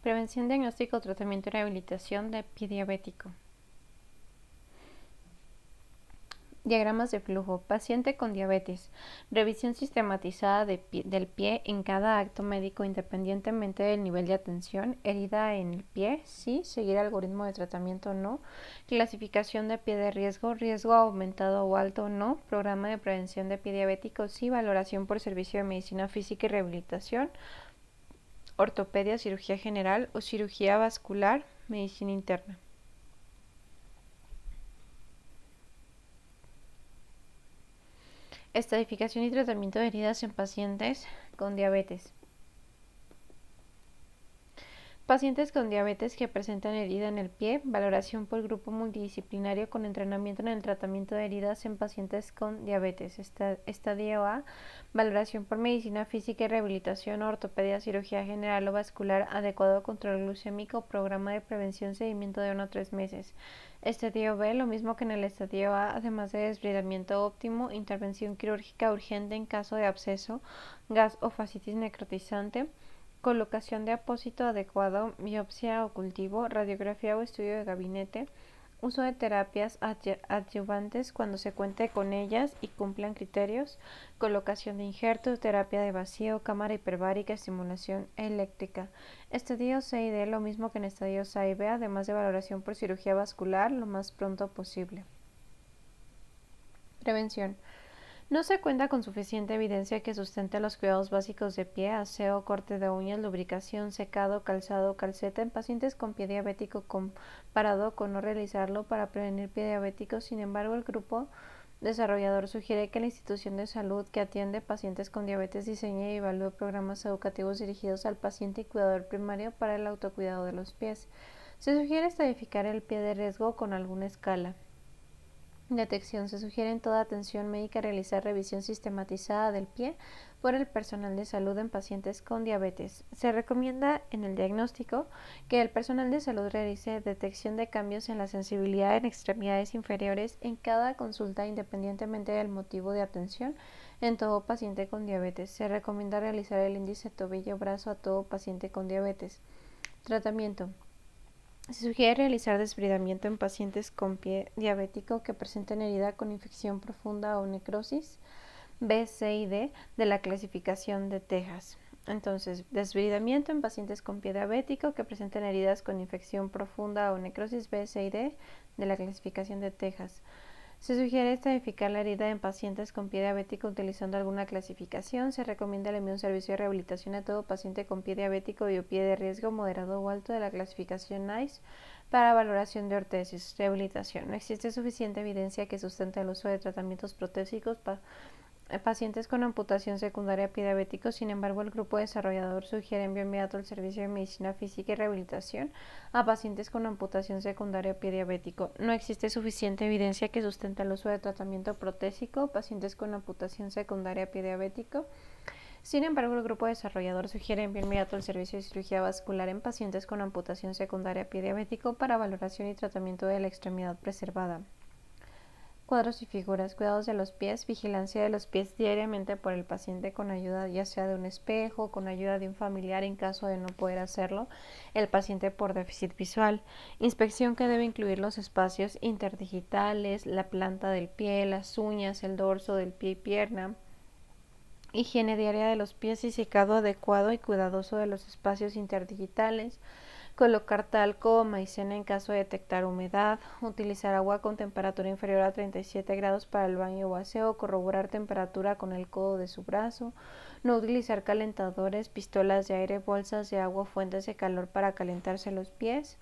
Prevención, diagnóstico, tratamiento y rehabilitación de pie diabético. Diagramas de flujo. Paciente con diabetes. Revisión sistematizada del pie en cada acto médico independientemente del nivel de atención. Herida en el pie, sí. Seguir algoritmo de tratamiento, no. Clasificación de pie de riesgo. Riesgo aumentado o alto, no. Programa de prevención de pie diabético, sí. Valoración por servicio de medicina física y rehabilitación. Ortopedia, cirugía general o cirugía vascular, medicina interna. Estadificación y tratamiento de heridas en pacientes con diabetes. Pacientes con diabetes que presentan herida en el pie, valoración por grupo multidisciplinario con entrenamiento en el tratamiento de heridas en pacientes con diabetes. Estadio A, valoración por medicina física y rehabilitación, ortopedia, cirugía general o vascular, adecuado control glucémico, programa de prevención, seguimiento de 1 a 3 meses. Estadio B, lo mismo que en el estadio A, además de desbridamiento óptimo, intervención quirúrgica urgente en caso de absceso, gas o fascitis necrotizante, colocación de apósito adecuado, biopsia o cultivo, radiografía o estudio de gabinete, uso de terapias adyuvantes cuando se cuente con ellas y cumplan criterios, colocación de injertos, terapia de vacío, cámara hiperbárica, estimulación eléctrica. Estadio C y D, lo mismo que en estadios A y B, además de valoración por cirugía vascular lo más pronto posible. Prevención. No se cuenta con suficiente evidencia que sustente los cuidados básicos de pie, aseo, corte de uñas, lubricación, secado, calzado, calceta en pacientes con pie diabético comparado con no realizarlo para prevenir pie diabético. Sin embargo, el grupo desarrollador sugiere que la institución de salud que atiende pacientes con diabetes diseñe y evalúe programas educativos dirigidos al paciente y cuidador primario para el autocuidado de los pies. Se sugiere estadificar el pie de riesgo con alguna escala. Detección. Se sugiere en toda atención médica realizar revisión sistematizada del pie por el personal de salud en pacientes con diabetes. Se recomienda en el diagnóstico que el personal de salud realice detección de cambios en la sensibilidad en extremidades inferiores en cada consulta independientemente del motivo de atención en todo paciente con diabetes. Se recomienda realizar el índice tobillo-brazo a todo paciente con diabetes. Tratamiento. Se sugiere realizar desbridamiento en pacientes con pie diabético que presenten herida con infección profunda o necrosis B, C y D de la clasificación de Texas. Entonces, desbridamiento en pacientes con pie diabético que presenten heridas con infección profunda o necrosis B, C y D de la clasificación de Texas. Se sugiere estadificar la herida en pacientes con pie diabético utilizando alguna clasificación. Se recomienda el envío de un servicio de rehabilitación a todo paciente con pie diabético y o pie de riesgo moderado o alto de la clasificación NICE para valoración de ortesis. Rehabilitación. No existe suficiente evidencia que sustente el uso de tratamientos protésicos pacientes con amputación secundaria pie diabético. Sin embargo, el grupo desarrollador sugiere envío inmediato al servicio de medicina física y rehabilitación a pacientes con amputación secundaria pie diabético. No existe suficiente evidencia que sustente el uso de tratamiento protésico pacientes con amputación secundaria pie diabético. Sin embargo, el grupo desarrollador sugiere envío inmediato al servicio de cirugía vascular en pacientes con amputación secundaria pie diabético para valoración y tratamiento de la extremidad preservada. Cuadros y figuras. Cuidados de los pies. Vigilancia de los pies diariamente por el paciente con ayuda ya sea de un espejo, con ayuda de un familiar en caso de no poder hacerlo, el paciente por déficit visual. Inspección que debe incluir los espacios interdigitales, la planta del pie, las uñas, el dorso del pie y pierna. Higiene diaria de los pies y secado adecuado y cuidadoso de los espacios interdigitales. Colocar talco o maicena en caso de detectar humedad, utilizar agua con temperatura inferior a 37 grados para el baño o aseo, corroborar temperatura con el codo de su brazo, no utilizar calentadores, pistolas de aire, bolsas de agua, fuentes de calor para calentarse los pies.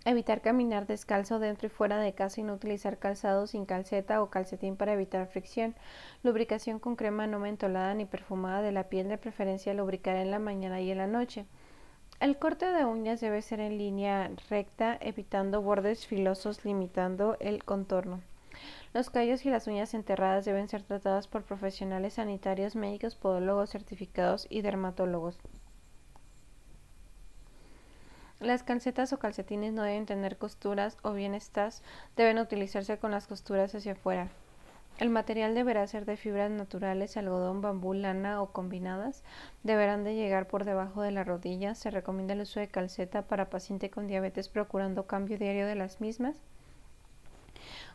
Evitar caminar descalzo dentro y fuera de casa y no utilizar calzado sin calceta o calcetín para evitar fricción. Lubricación con crema no mentolada ni perfumada de la piel, de preferencia lubricar en la mañana y en la noche. El corte de uñas debe ser en línea recta, evitando bordes filosos, limitando el contorno. Los callos y las uñas enterradas deben ser tratadas por profesionales sanitarios, médicos, podólogos certificados y dermatólogos. Las calcetas o calcetines no deben tener costuras o bien estas deben utilizarse con las costuras hacia afuera. El material deberá ser de fibras naturales, algodón, bambú, lana o combinadas. Deberán de llegar por debajo de la rodilla. Se recomienda el uso de calceta para paciente con diabetes procurando cambio diario de las mismas.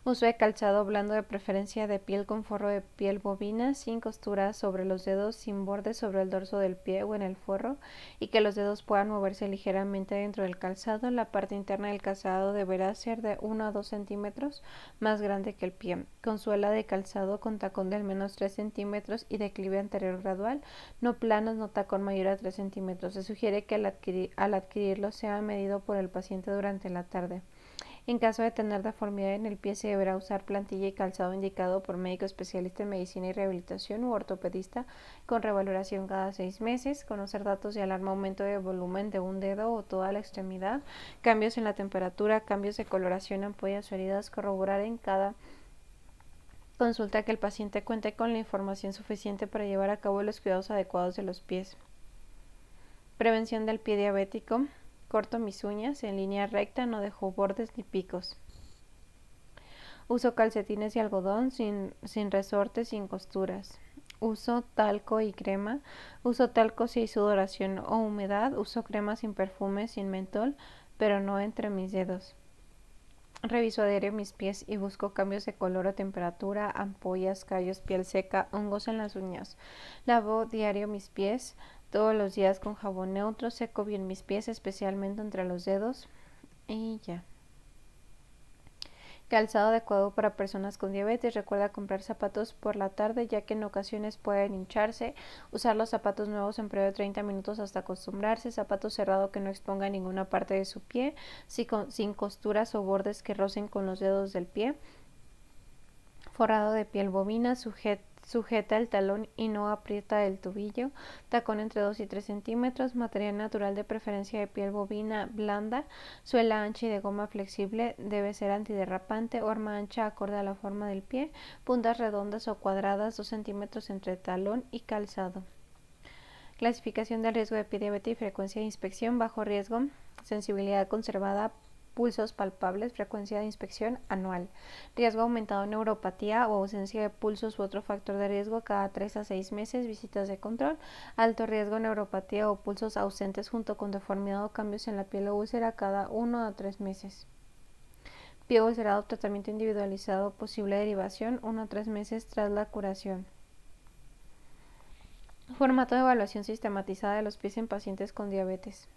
Uso de calzado blando de preferencia de piel con forro de piel bovina, sin costuras sobre los dedos, sin bordes sobre el dorso del pie o en el forro, y que los dedos puedan moverse ligeramente dentro del calzado. La parte interna del calzado deberá ser de 1 a 2 centímetros más grande que el pie, con suela de calzado con tacón de al menos 3 centímetros y declive anterior gradual, no planos, no tacón mayor a 3 centímetros. Se sugiere que al adquirirlo sea medido por el paciente durante la tarde. En caso de tener deformidad en el pie, se deberá usar plantilla y calzado indicado por médico especialista en medicina y rehabilitación u ortopedista con revaloración cada 6 meses. Conocer datos de alarma, aumento de volumen de un dedo o toda la extremidad, cambios en la temperatura, cambios de coloración, ampollas o heridas. Corroborar en cada consulta que el paciente cuente con la información suficiente para llevar a cabo los cuidados adecuados de los pies. Prevención del pie diabético. Corto mis uñas en línea recta, no dejo bordes ni picos. Uso calcetines y algodón sin resortes, sin costuras. Uso talco y crema. Uso talco si hay sudoración o humedad. Uso crema sin perfume, sin mentol, pero no entre mis dedos. Reviso a diario mis pies y busco cambios de color o temperatura, ampollas, callos, piel seca, hongos en las uñas. Lavo diario mis pies todos los días con jabón neutro, seco bien mis pies, especialmente entre los dedos y ya. Calzado adecuado para personas con diabetes. Recuerda comprar zapatos por la tarde, ya que en ocasiones pueden hincharse. Usar los zapatos nuevos en periodo de 30 minutos hasta acostumbrarse. Zapato cerrado que no exponga ninguna parte de su pie, sin costuras o bordes que rocen con los dedos del pie. Forrado de piel bovina, sujeta el talón y no aprieta el tobillo. Tacón entre 2 y 3 centímetros. Material natural de preferencia de piel bovina blanda. Suela ancha y de goma flexible. Debe ser antiderrapante. Horma ancha acorde a la forma del pie. Puntas redondas o cuadradas 2 centímetros entre talón y calzado. Clasificación del riesgo de pie diabetes y frecuencia de inspección. Bajo riesgo. Sensibilidad conservada. Pulsos palpables, frecuencia de inspección anual. Riesgo aumentado, neuropatía o ausencia de pulsos u otro factor de riesgo cada 3 a 6 meses, visitas de control. Alto riesgo, neuropatía o pulsos ausentes junto con deformidad o cambios en la piel o úlcera cada 1 a 3 meses. Pie ulcerado, tratamiento individualizado, posible derivación 1 a 3 meses tras la curación. Formato de evaluación sistematizada de los pies en pacientes con diabetes.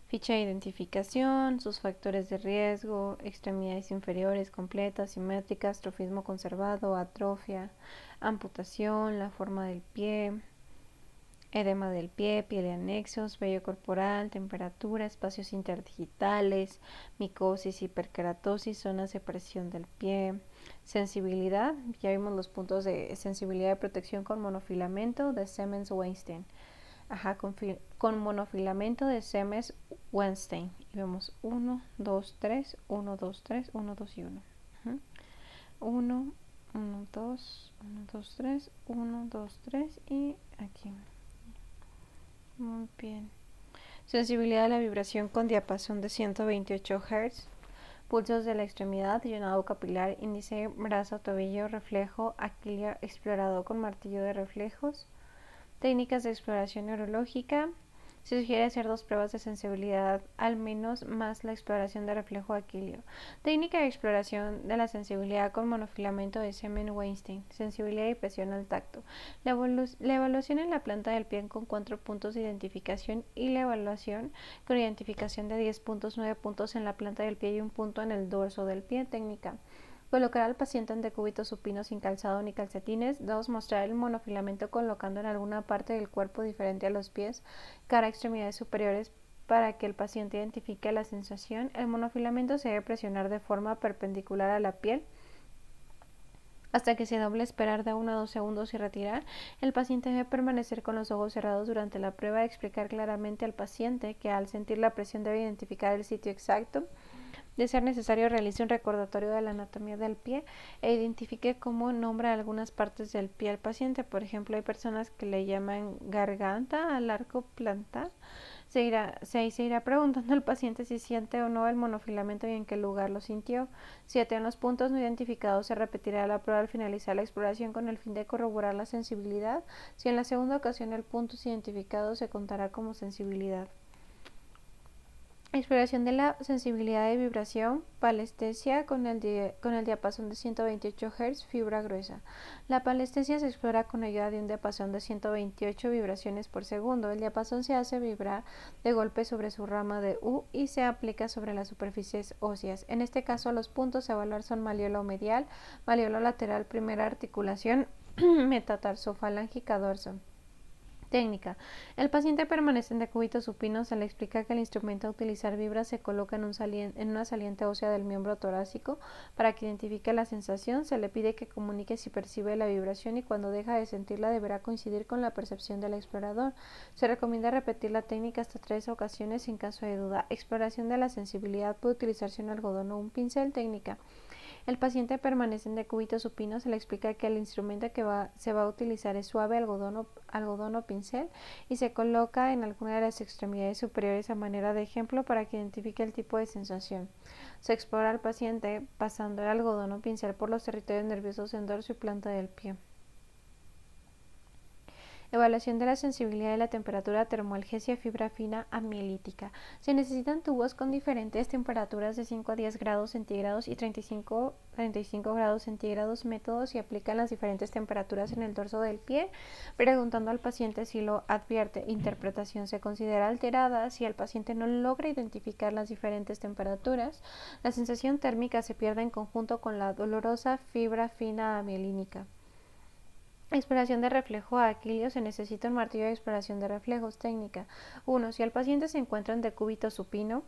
Ficha de identificación, sus factores de riesgo, extremidades inferiores completas, simétricas, atrofismo conservado, atrofia, amputación, la forma del pie, edema del pie, piel de anexos, vello corporal, temperatura, espacios interdigitales, micosis, hiperkeratosis, zonas de presión del pie, sensibilidad. Ya vimos los puntos de sensibilidad de protección con monofilamento de Siemens-Weinstein. Con monofilamento de Siemens-Weinstein. Y vemos 1, 2, 3, 1, 2, 3, 1, 2 y 1. 1, 1, 2, 1, 2, 3, 1, 2, 3 y aquí. Muy bien. Sensibilidad de la vibración con diapasón de 128 Hz. Pulsos de la extremidad, llenado capilar, índice, brazo, tobillo, reflejo, aquilio explorado con martillo de reflejos. Técnicas de exploración neurológica. Se sugiere hacer 2 pruebas de sensibilidad al menos más la exploración de reflejo aquilio. Técnica de exploración de la sensibilidad con monofilamento de Siemens-Weinstein. Sensibilidad y presión al tacto. La evaluación en la planta del pie con 4 puntos de identificación y la evaluación con identificación de 10 puntos, 9 puntos en la planta del pie y 1 punto en el dorso del pie. Técnica. Colocar al paciente en decúbito supino sin calzado ni calcetines. 2. Mostrar el monofilamento colocando en alguna parte del cuerpo diferente a los pies, cara, extremidades superiores para que el paciente identifique la sensación. El monofilamento se debe presionar de forma perpendicular a la piel hasta que se doble, esperar de 1 a 2 segundos y retirar. El paciente debe permanecer con los ojos cerrados durante la prueba y explicar claramente al paciente que al sentir la presión debe identificar el sitio exacto. De ser necesario, realice un recordatorio de la anatomía del pie e identifique cómo nombra algunas partes del pie al paciente. Por ejemplo, hay personas que le llaman garganta al arco plantar. Se irá preguntando al paciente si siente o no el monofilamento y en qué lugar lo sintió. 7. En los puntos no identificados se repetirá la prueba al finalizar la exploración con el fin de corroborar la sensibilidad. Si en la segunda ocasión el punto es identificado, se contará como sensibilidad. Exploración de la sensibilidad de vibración, palestesia con el diapasón de 128 Hz, fibra gruesa. La palestesia se explora con ayuda de un diapasón de 128 vibraciones por segundo. El diapasón se hace vibrar de golpe sobre su rama de U y se aplica sobre las superficies óseas. En este caso, los puntos a evaluar son maleolo medial, maleolo lateral, primera articulación, metatarsofalangica dorso. Técnica. El paciente permanece en decúbito supino. Se le explica que el instrumento a utilizar vibra se coloca en una saliente ósea del miembro torácico para que identifique la sensación. Se le pide que comunique si percibe la vibración y cuando deja de sentirla deberá coincidir con la percepción del explorador. Se recomienda repetir la técnica hasta 3 ocasiones en caso de duda. Exploración de la sensibilidad. Puede utilizarse un algodón o un pincel. Técnica. El paciente permanece en decúbito supino. Se le explica que el instrumento que se va a utilizar es suave, algodón o pincel y se coloca en alguna de las extremidades superiores a manera de ejemplo para que identifique el tipo de sensación. Se explora al paciente pasando el algodón o pincel por los territorios nerviosos en dorso y planta del pie. Evaluación de la sensibilidad de la temperatura, termoalgesia, fibra fina, amielítica. Se necesitan tubos con diferentes temperaturas de 5 a 10 grados centígrados y 35 grados centígrados. Métodos y aplican las diferentes temperaturas en el dorso del pie, preguntando al paciente si lo advierte. Interpretación. Se considera alterada si el paciente no logra identificar las diferentes temperaturas. La sensación térmica se pierde en conjunto con la dolorosa fibra fina amielínica. Exploración de reflejo aquilio. Se necesita un martillo de exploración de reflejos. Técnica. 1. Si el paciente se encuentra en decúbito supino,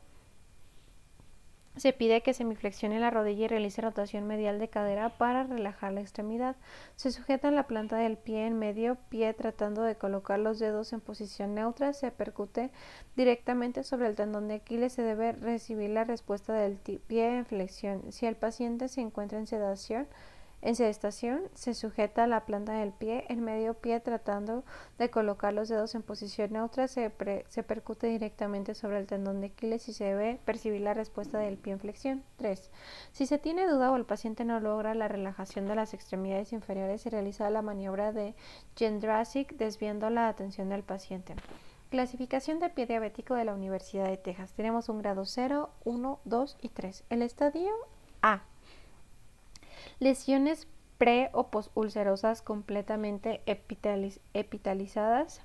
se pide que semiflexione la rodilla y realice rotación medial de cadera para relajar la extremidad. Se sujeta la planta del pie en medio pie tratando de colocar los dedos en posición neutra. Se percute directamente sobre el tendón de Aquiles. Se debe recibir la respuesta del pie en flexión. Si el paciente se encuentra en sedestación, se sujeta la planta del pie en medio pie tratando de colocar los dedos en posición neutra. Se percute directamente sobre el tendón de Aquiles y se debe percibir la respuesta del pie en flexión. 3. Si se tiene duda o el paciente no logra la relajación de las extremidades inferiores, se realiza la maniobra de Jędrusik desviando la atención del paciente. Clasificación de pie diabético de la Universidad de Texas. Tenemos un grado 0, 1, 2 y 3. El estadio A. Lesiones pre o posulcerosas completamente epitalizadas.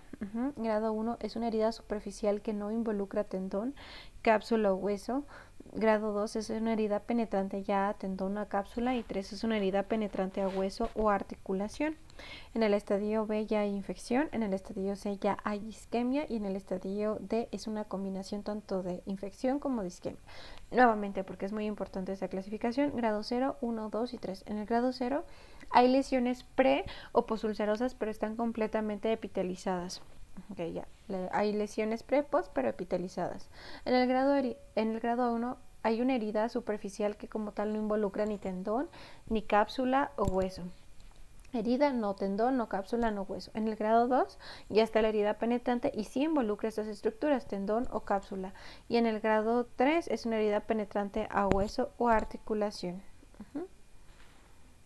Grado 1 es una herida superficial que no involucra tendón, cápsula o hueso. Grado 2 es una herida penetrante ya a tendón o cápsula. Y 3 es una herida penetrante a hueso o articulación. En el estadio B ya hay infección, en el estadio C ya hay isquemia y en el estadio D es una combinación tanto de infección como de isquemia. Nuevamente, porque es muy importante esta clasificación, grado 0, 1, 2 y 3. En el grado 0 hay lesiones pre o posulcerosas, pero están completamente epitelizadas. Okay, ya. Hay lesiones pre-post, pero epitelizadas. En el grado 1 hay una herida superficial que como tal no involucra ni tendón, ni cápsula o hueso. Herida, no tendón, no cápsula, no hueso. En el grado 2 ya está la herida penetrante y sí involucra estas estructuras, tendón o cápsula. Y en el grado 3 es una herida penetrante a hueso o articulación.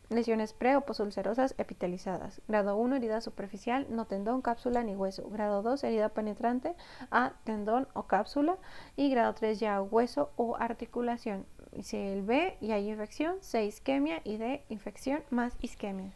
Lesiones pre o posulcerosas epitelizadas. Grado 1, herida superficial, no tendón, cápsula ni hueso. Grado 2, herida penetrante a tendón o cápsula. Y grado 3 ya hueso o articulación. Si el B y hay infección, C isquemia y D infección más isquemia.